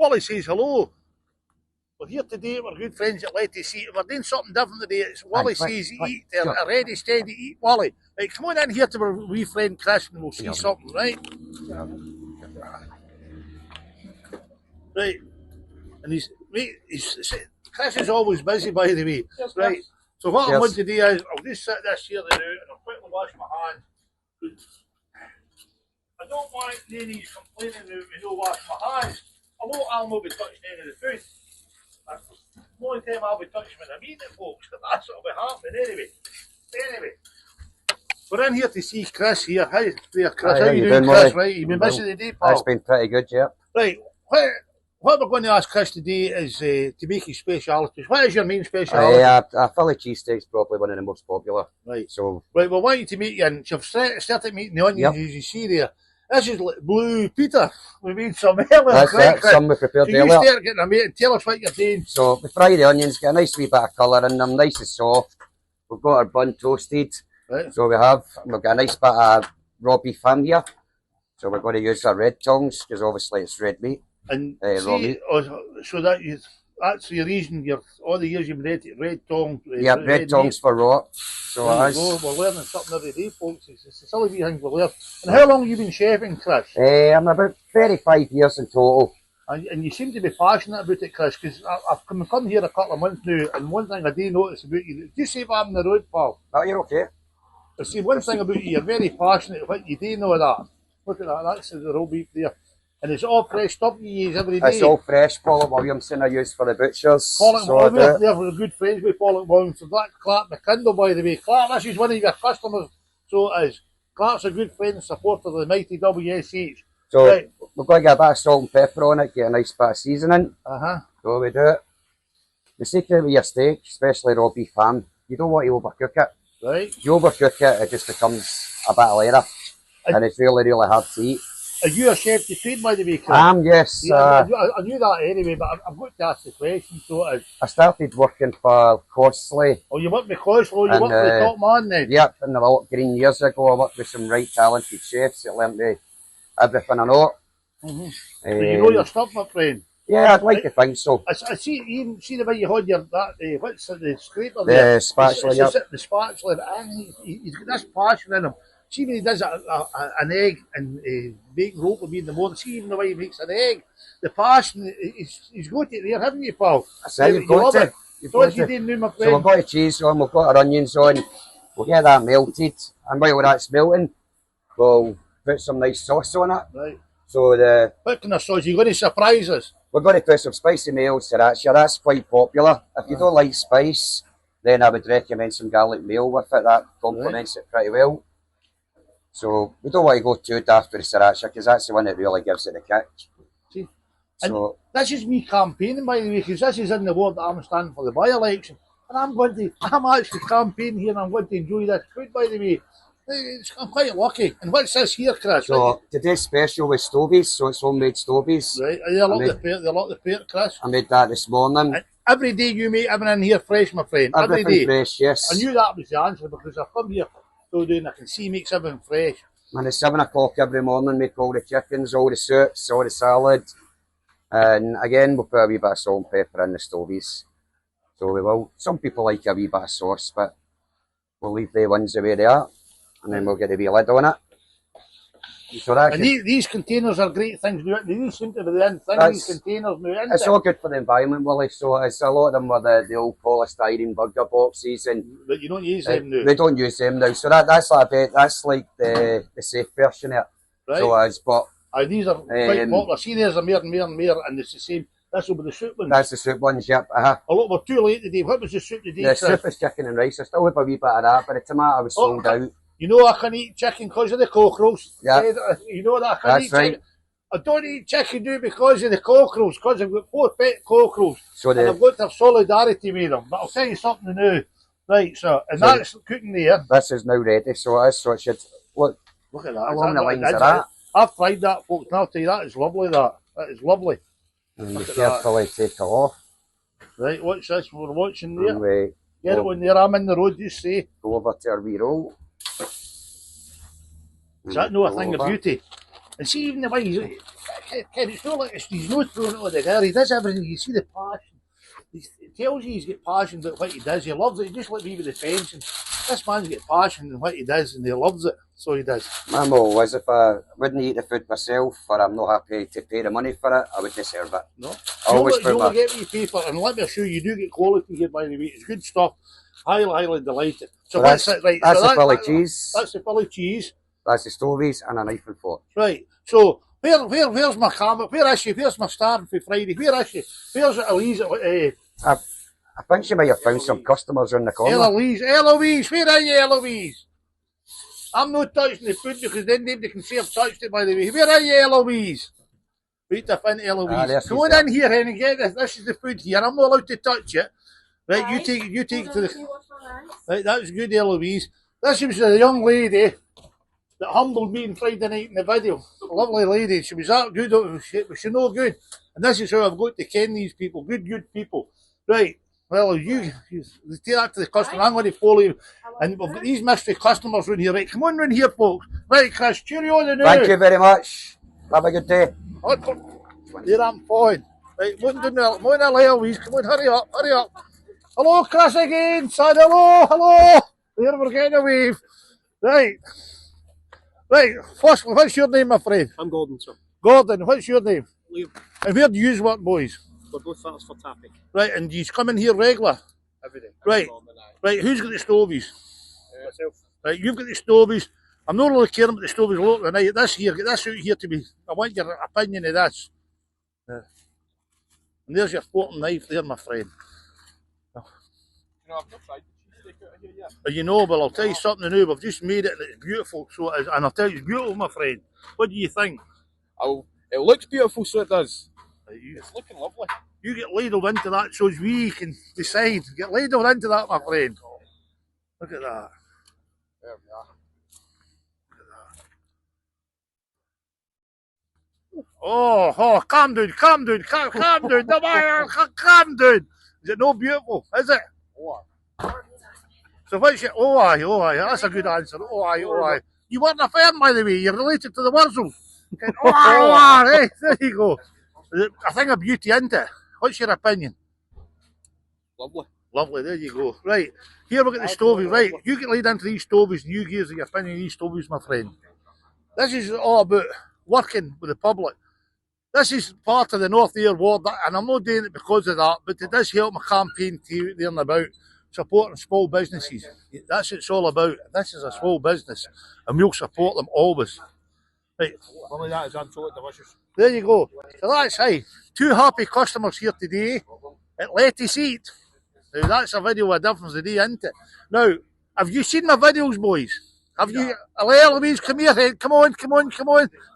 Wally says hello. We're here today, we're good friends at Letty Seat. We're doing something different today. It's Wally says eat. They're ready, steady, eat Wally. Right, come on in here to our wee friend Chris and we'll see something, right? Right. And Chris is always busy, by the way. Yes, right. Chris. So what I'm going to do is I'll just sit this here now and I'll quickly wash my hands. I don't want any of these complaining that we don't wash my hands. I'll not be touching any of the food. The only time I'll be touching when I'm eating it, folks, but that's what'll be happening anyway. We're in here to see Chris here. Hi there, Chris. How you doing, Chris? Right, you've been missing the day, pal. It's been pretty good, yeah. Right, what we're going to ask Chris today is to make his specialities. What is your main speciality? A Philly cheesesteak is probably one of the most popular. Right. So. Right, we want you to make and you've started making the onions, as you see there. This is like blue Peter. We made some earlier. That's it, some we prepared earlier. So you start getting them, mate, and tell us what you're doing. So we fry the onions, get a nice wee bit of colour in them, nice and soft. We've got our bun toasted. Right. So we've got a nice bit of raw beef ham here. So we're going to use our red tongs, because obviously it's red meat. And raw meat. So that's the reason all the years you've been red tongs. Yeah, red tongs for raw. So we're learning something every day, folks. It's the silly wee things we learn. And how long have you been chefing, Chris? I'm about 35 years in total. And you seem to be passionate about it, Chris, because I've come here a couple of months now, and one thing I do notice about you, do you say I'm on the road, pal? Oh, you're okay. I see one thing about you, you're very passionate what you do know that. Look at that, that's the raw beef there. And it's all fresh stuff you use every day. It's all fresh. Paul Williamson I use for the butchers. We're good friends with Paul Williamson. That's Clark McKindle, by the way. Clark, this is one of your customers. So it is. Clark's a good friend and supporter of the mighty WSH. So we're going to get a bit of salt and pepper on it, get a nice bit of seasoning. So we do it. The secret with your steak, especially raw beef ham, you don't want to overcook it. Right. If you overcook it, it just becomes a bit later. And it's really, really hard to eat. Are you a chef to trade, by the way, Chris? Yes. Yeah, I knew that anyway, but I've got to ask the question. So I started working for Costly. Oh, you worked with Costly? You worked with the top man then? Yep, in the Little Green years ago, I worked with some right talented chefs that learned me everything I know. But you know your stuff, my friend. Yeah, I'd like to think so. I see the way you had your what's the scraper there? The spatula, the spatula, and he's got this passion in him. See when he does an egg and bacon roll with me in the morning, see even the way he makes an egg, the passion, he's got it there, haven't you, pal? That's it, you've got it. So what you doing now, my friend? So we've got the cheese on, we've got our onions on, we'll get that melted, and while that's melting, we'll put some nice sauce on it. Right. So what kind of sauce? You're going to surprise us? We're going to put some spicy mayo sriracha, that's quite popular. If you don't like spice, then I would recommend some garlic mayo with it, that complements it pretty well. So we don't want to go too daft with the sriracha because that's the one that really gives it the kick. See, so this is me campaigning, by the way, because this is in the ward that I'm standing for the by-election, and I'm actually campaigning here, and I'm going to enjoy this food, by the way. I'm quite lucky. And what's this here, Chris? So today's special with stovies, so it's homemade stovies. Right, they lock the pear, Chris. I made that this morning. And every day you make everything here fresh, my friend. Everything every day. Fresh, yes. I knew that was the answer because I've come here. And I can see makes everything fresh. And at 7 o'clock every morning, make all the chickens, all the soups, all the salad. And again, we'll put a wee bit of salt and pepper in the stovies. So we will. Some people like a wee bit of sauce, but we'll leave the ones the way they are. And then we'll get a wee lid on it. So that these containers are great things. These seem to be the end thing, these containers now. It's all good for the environment, Willie. So it's a lot of them were the old polystyrene burger boxes. But you don't use them now? We don't use them now. So that's like the safe version of it. Right. So it is, but these are quite popular. See, there's a more and more, and it's the same. This will be the soup ones. That's the soup ones, yep. Oh, look, we're too late today. What was the soup today? The soup is chicken and rice. I still have a wee bit of that, but the tomato was sold out. You know I can eat chicken because of the cockroaches. Yeah. You know that I can eat chicken. Right. I don't eat chicken now because of the cockroaches, because I've got 4 pet cockroaches. So and I've got to have solidarity with them. But I'll tell you something now. Right, so that's cooking there. This is now ready, so it is. So it should look at that. Along the lines of that. I've tried that, folks, and I'll tell you that is lovely. That is lovely. And you carefully take it off. Right, watch this. We're watching there. And get it on there. I'm in the road. Just say. Go over to our wee roll. Is that no a thing of beauty? And see even the way Ken, it's not like he's not throwing it on the girl. He does everything. You see the passion. He tells you he's got passion about what he does. He loves it. He just like me with the pension. This man's got passion in what he does, and he loves it. So he does. My motto was if I wouldn't eat the food myself, or I'm not happy to pay the money for it, I wouldn't serve it. No. Always you only get what you pay for, and let me assure you, you do get quality here, by the way. It's good stuff. Highly delighted. So that's it, right? That's so the Philly cheese. That's the Philly cheese. That's the Stovies and a knife and fork. Right. So where's my camera? Where is she? Where's my star for Friday? Where is she? Where's Elise? I think she might have found some customers in the corner. Eloise, where are you, Eloise? I'm not touching the food because then nobody can say I've touched it, by the way. Where are you, Eloise? Wait to find Eloise. Come on in here, Henry, get this. This is the food here. I'm not allowed to touch it. Right, you take it to the... Right, that's good, Eloise. This was the young lady that humbled me on Friday night in the video. A lovely lady. She was that good. She no good. And this is how I've got to ken these people. Good people. Right. Well, you take that to the customer. I'm going to follow you. And we've got these mystery customers round here. Right, come on round here, folks. Right, Chris, cheerio on the new. Thank you very much. Have a good day. There I'm fine. Right, come on, Eloise. Come on, hurry up. Hello, Chris again, son. Hello. There, we're getting a wave. Right. First, what's your name, my friend? I'm Gordon, sir. Gordon, what's your name? Liam. And where do you work, boys? We're both fitters for tapping. Right, and you come in here regular? Every day. Right, who's got the stovies? Myself. Right, you've got the stovies. I'm not really caring about the stovies a lot tonight. Get this out here to me. I want your opinion of this. And there's your fork and knife there, my friend. I've not tried the cheesesteak out of here yet. You know, but I'll tell you something new. We've just made it and it's beautiful. So it is, and I'll tell you, it's beautiful, my friend. What do you think? It looks beautiful, so it does. It's looking lovely. You get ladled into that so as we can decide. Get ladled into that, my friend. Look at that. There we are. Oh, calm down. Calm down. Calm down. Is it no beautiful? Is it? So what's your... Oh, aye. That's a good answer. Oh, aye. You weren't a fan, by the way. You're related to the Wurzel. Hey, there you go. A thing of beauty, isn't it? What's your opinion? Lovely, there you go. Right, here we've got the stovies. Right, you get laid into these stovies and you give us your opinion of these stovies, my friend. This is all about working with the public. This is part of the North Air Ward, and I'm not doing it because of that, but it does help my campaign to there and about supporting small businesses. That's what it's all about. This is a small business, and we'll support them always. Right. Lovely, that is absolutely delicious. There you go. So that's hey, 2 happy customers here today at Letty's Eat. Now that's a video of a difference today, isn't it? Now, have you seen my videos, boys? Have you? Eloise, come here, come on.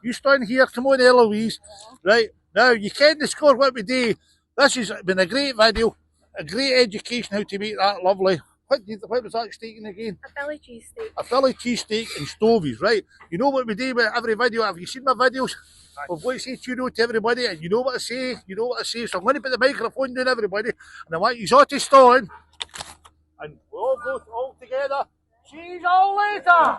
You stand here, come on, Eloise. Right, now you can't discover what we do. This has been a great video, a great education how to make that lovely. What was that steak again? A Philly cheesesteak. A Philly cheesesteak and stovies, right? You know what we do with every video. Have you seen my videos? We've got to say cheerio to everybody, and you know what I say. So I'm going to put the microphone down, everybody, and I want you all to stand, and we'll all go all together. See you all later.